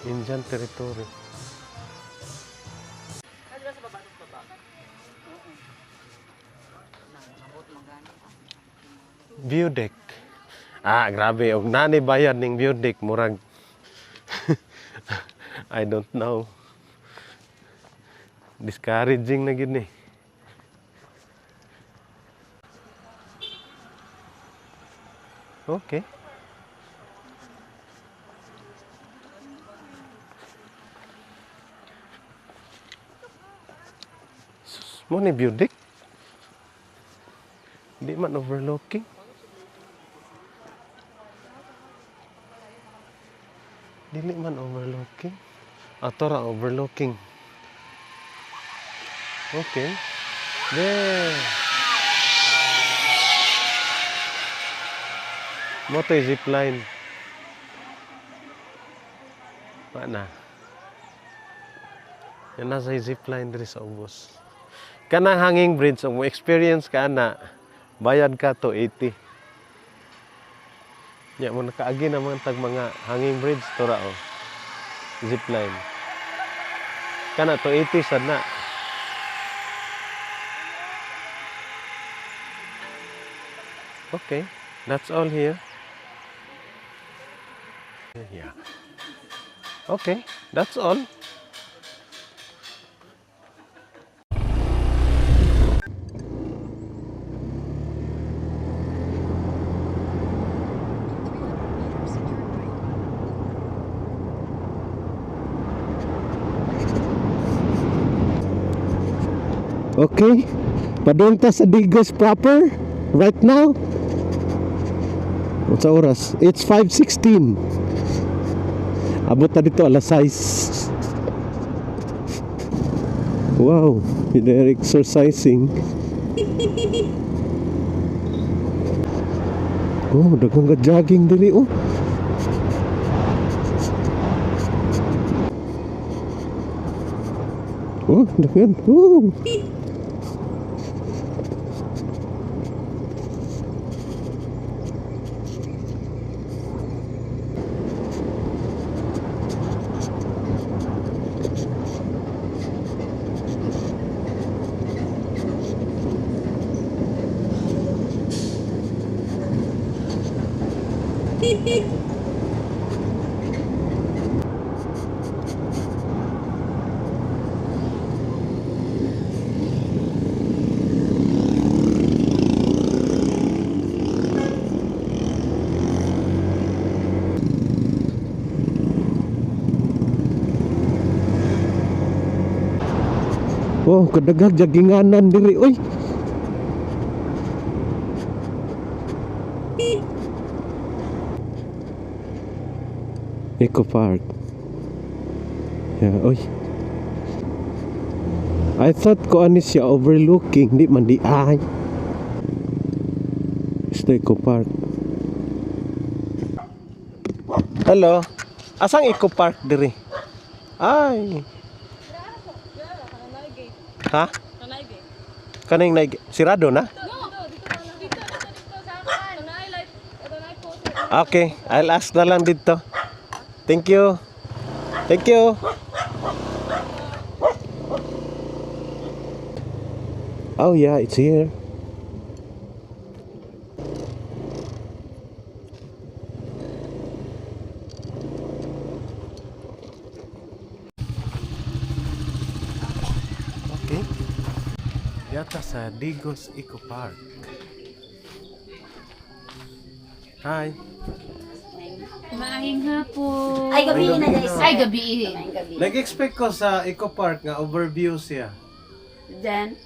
Indian territory. View deck. Ah, grabe. Og nani bayad ning view deck murag I don't know. Discouraging na gid ni. Okay. Mo ni view deck. Di man overlooking. Dili man overlooking. Ato ra overlooking. Okay. There. Mo to zip line. Mana? Yan na sa zip line diri sa ubos. Kanang hanging bridge, ang mo experience ka na, bayad ka to 80. Ya mo nakaagi naman tag mga hanging bridge to ra o. Zip line. Kana to 80 sad na. Okay, that's all here. Yeah. Okay, that's all. Okay, padunta sa Digos proper right now. What's oras? It's 5:16. Abot na dito alas 6. Wow, they're exercising. Oh, dagang ka jogging diri oh. Oh, dagan. Oh. Oh, kadagag jaginganan diri oy. Eco Park. Yeah, oy. I thought ko ani siya overlooking, di man di ay. Ito Eco Park. Hello. Asang Eco Park diri? Ay. Ha? Kaning naig sirado na? Okay, I'll ask na lang dito. Thank you. Thank you. Oh yeah, it's here. Okay. Yata sa Digos Eco Park. Hi. Maayong hapon. Ay, gabi na guys. Ay, gabi. Nag-expect ko sa Eco Park nga overview siya. Then,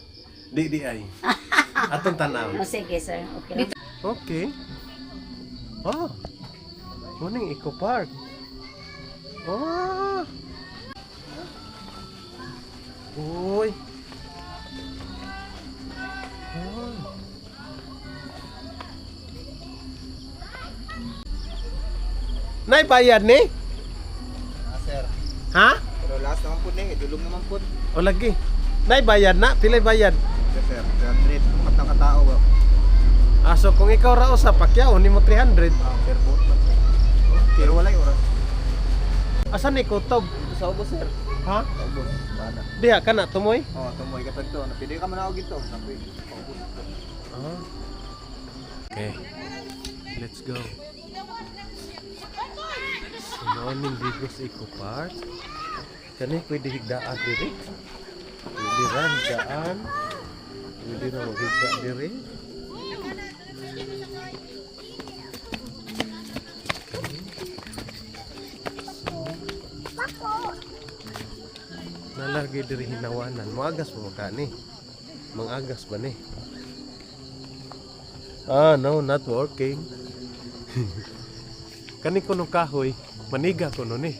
Di ay. Atong tanaw. sige sir. Okay. Okay. Oh. Muning Eco Park. Oh. Uy. Oh. Nay bayad ni? Sir. Ha? Pero last naman po ni, idulong naman po. O lagi. Nay bayad na, pilay bayad. Yes, sir. 300. Apat na katao ba? Ah, so kung ikaw rao sa Pacquiao, ni mo 300. Per boat man. Pero walay oras. Asan ni kutob? Dito sa ubos sir. Ha? Sa ubos. Bana. Diha ka na tumoy? Oh, tumoy ka tagto. Napili ka man ako gito. Sabi, paubos ko. Okay. Let's go. Morning Digos Eco Park. Kani pwede higdaan diri. Pwede ra higdaan. Pwede ra maghigda diri. Nalagi diri hinawanan. Moagas mo kani. Mangagas ba ni? No, not working. Kani kuno kahoy, maniga kuno ni.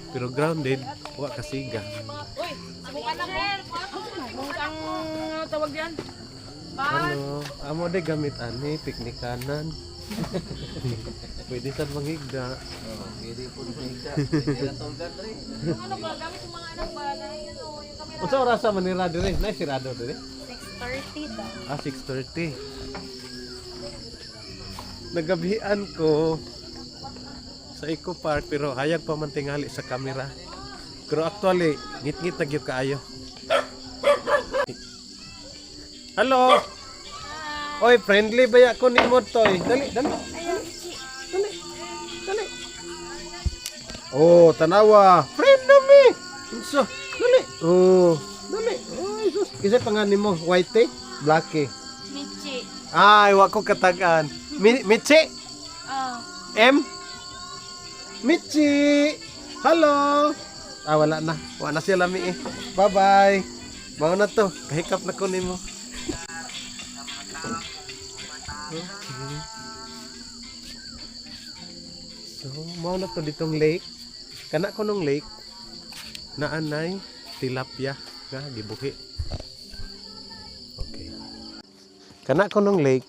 Pero grounded, wa kasiga. Uy, subukan na mo. Ang tawag diyan? Ano, amo de gamit ani piknikanan. Pwede sad manghigda. Oh, pwede po sa higda. Pwede na tolgan rin. Ano ba gamit yung mga anak ba na yun o yung camera? Unsa oras sa manira dire? Nay sirado dire? 6:30 daw. 6:30. Nagabihan ko sa Eco Park pero hayag pa man tingali sa camera. Pero actually, ngit-ngit na gyud kaayo. Hello. Oy, friendly ba ya ko ni mo toy? Dali, dali. Ayun, si. Dali. Oh, tanawa. Friend na mi. Unsa? Dali. Oh, dali. Oy, sus. Kisa pangalan mo, white, black. Michi. Ay, wa ko katagaan. Michi? M? Michi! Hello! Wala na. Wala na siya lami eh. Bye-bye! Mao na to. Kahikap na kunin mo. Okay. So, mao na to ditong lake. Kana ko nung lake. Naanay tilapia nga gibuhi. Okay. Kana ko nung lake.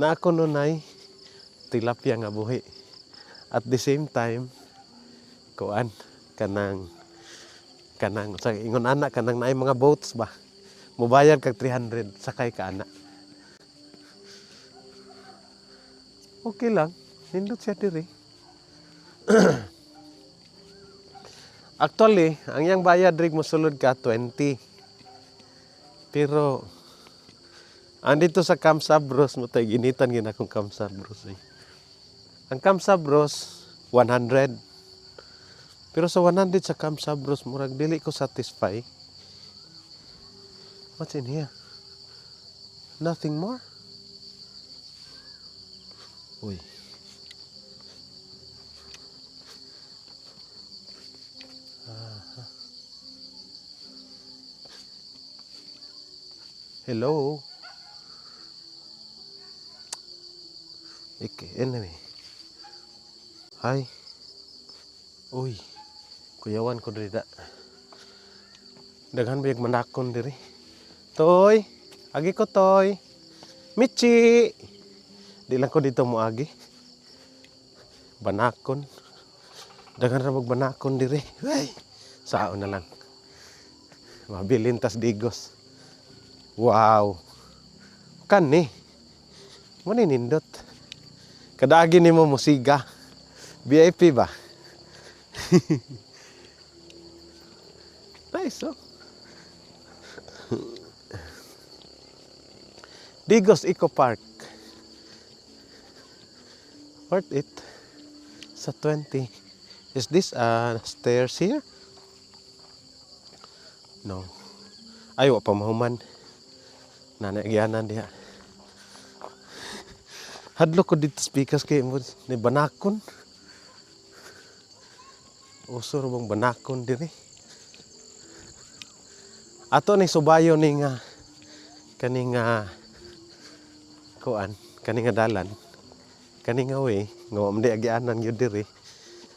Na ako nunay tilapia nga buhi. At the same time, kuan kanang sa ingon anak kanang naay mga boats ba. Mubayad kag 300 sakay ka ana. Okay lang, nindot siya diri. Actually, ang yang bayad rig mosulod ka 20. Pero andito sa Camp Sabros mo tay ginitan gid akong Camp Sabros eh. Ang Camp Sabros 100. Pero sa 100 sa Camp Sabros murag dili ko satisfy. What's in here? Nothing more? Uy. Hello. Okay, anyway. Hi. Uy. Kuyawan ko diri da. Daghan bayag manakon diri. Toy, agi ko toy. Michi. Di lang ko dito mo agi. Banakon. Daghan ra banakon diri. Ay, sao na lang. Mabilin tas digos. Wow. Kan ni. Mo ni nindot. Kadaagi nimo musiga. VIP ba? Nice, oh. Digos Eco Park. Worth it. Sa 20. Is this stairs here? No. Ay, wa pa mahuman. Nanagyanan diha. Hadlo ko dito speakers kay mo ni banakon. Usor bang banakon diri. Ato ni subayo ni nga kaning kuan, kaning dalan. Kaning way nga amdi agyanan gyud diri.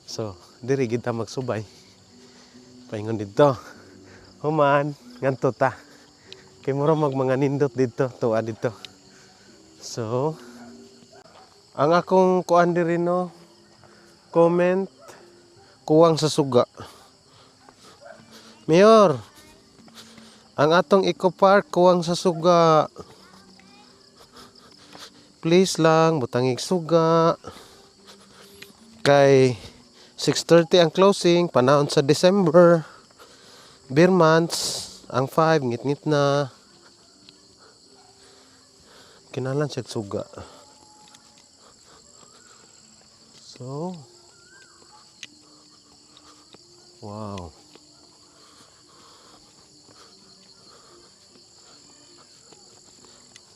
So, diri kita magsubay. Paingon dito. Human, nganto ta. Kay mura mga nindot dito, tuwa dito. So, ang akong kuan diri no, comment, kuwang sa suga. Mayor, ang atong Eco Park, kuwang sa suga. Please lang, butangig suga. Kay, 6:30 ang closing, panahon sa December. Beer months, ang 5, ngit-ngit na. Kinalan siya suga. So, wow.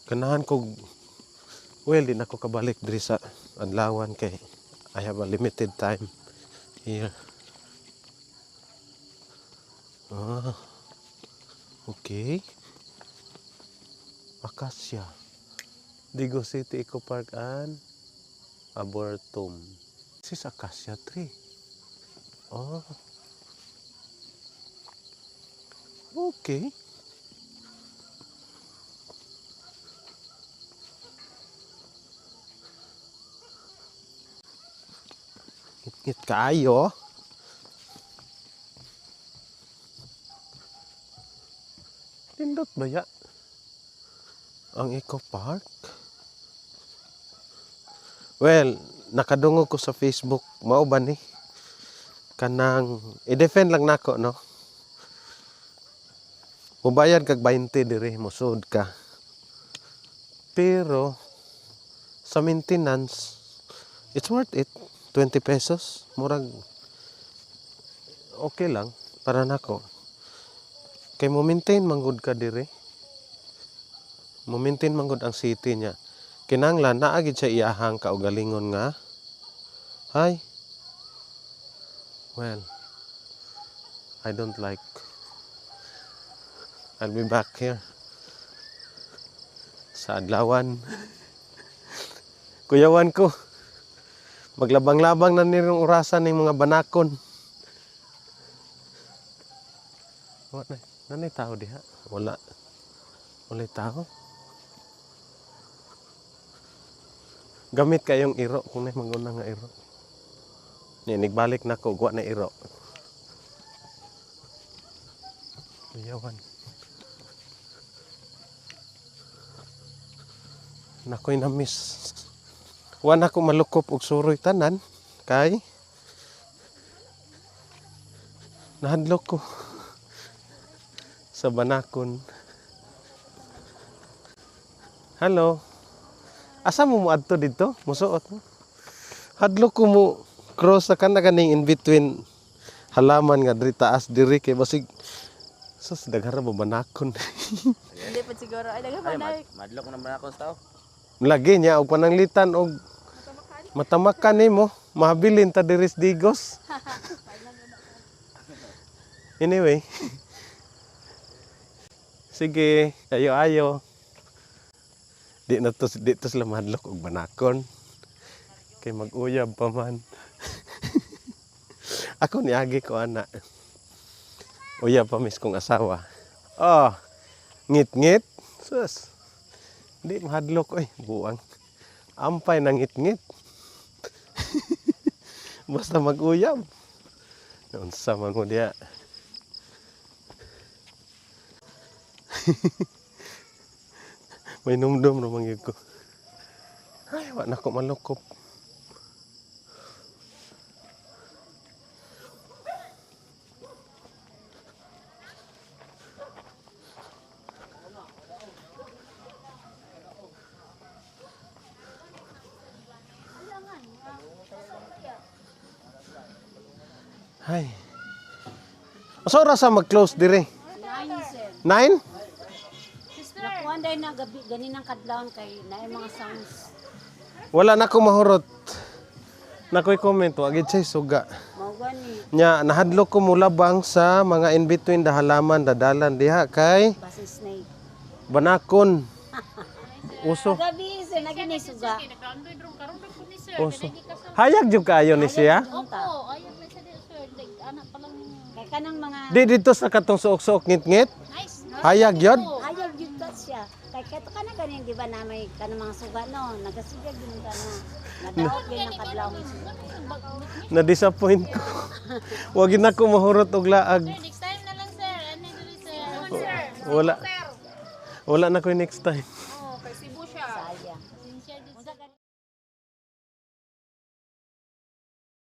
Ganahan ko, well, di na ako kabalik diri sa adlawan kay I have a limited time here. Ah, okay. Acacia. Digo City Eco Park and Arboretum. This is acacia tree. Oh. Okay. Ngit kaayo. Pindot ba ya? Ang Eco Park? Well, nakadungog ko sa Facebook. Mao ba ni? Kanang, i-defend lang nako, no? Mubayad kag 20 diri, musud ka. Pero, sa maintenance, it's worth it. 20 pesos. Murag, okay lang. Para nako. Kay mo maintain manggod ka diri. Mo maintain manggod ang city niya. Kinanglan naagid siya iyahang kaugalingon nga. Hi. Well, I don't like. I'll be back here. Sa adlawan. Kuyawan ko. Maglabang-labang na nirong orasan ng mga banakon. Wala. Nanay tao diha? Wala. Wala tao? Gamit kayong iro kung may maguna nga iro. Nigbalik na ko, guwa na iro. Iyawan. Nakoy na miss. Wan ako malukop og suroy tanan. Kay nahadlok ko sa banakon. Hello. Asa mo adto dito? Musuot mo. Hadlok ko mo cross sa kana kaning in between halaman nga diri taas diri kay basig sus daghara ba banakon. Hindi pa siguro. Ay, daga pa na. Madlok naman ako sa tao. Lagi niya og pananglitan og matamakan nimo. Mahabilin ta diri sa Digos. Anyway. Sige, ayo-ayo. Dito sila madlok og banakon. Kay mag-uyab pa man. Ako niagi ko ana. Uyab pa mis kong asawa. Oh, ngit-ngit. Sus. Di mahadlok oy, buang. Ampay na ngit-ngit. Basta mag-uyab. Unsa man mo diya. May numdum naman yun ko. Ay, wala na ko malukop. Ay. Masa oras sa mag-close dire? 9? Nakuha dahil na gabi, ganinang kadlawan kay na mga sounds. Wala na ko mahurot. Nakoy comment, wagid siya suga. Mawani, Nya, nahadlok ko mulabang sa mga in-between da halaman, dadalan diha kay basi snake. banakon. Uso. Gabi, sir, naging suga. Uso. Hayag jud kaayo ni siya. Opo, ayaw na siya din, sir. Anak pa lang. Kay kanang mga, Di dito sa katong suok-suok ngit-ngit. Hayag yun. ayaw yun ka siya. Kay kato ka na ganyan, di ba na may kanang mga suga, no? Nagasiga yun ka na. Nadaot yun ang kadlawan suga. Na-disappoint ko. Wagid na ko mahurot og laag. Next time na lang, sir. Ano yun, sir? Wala. Wala na ko next time.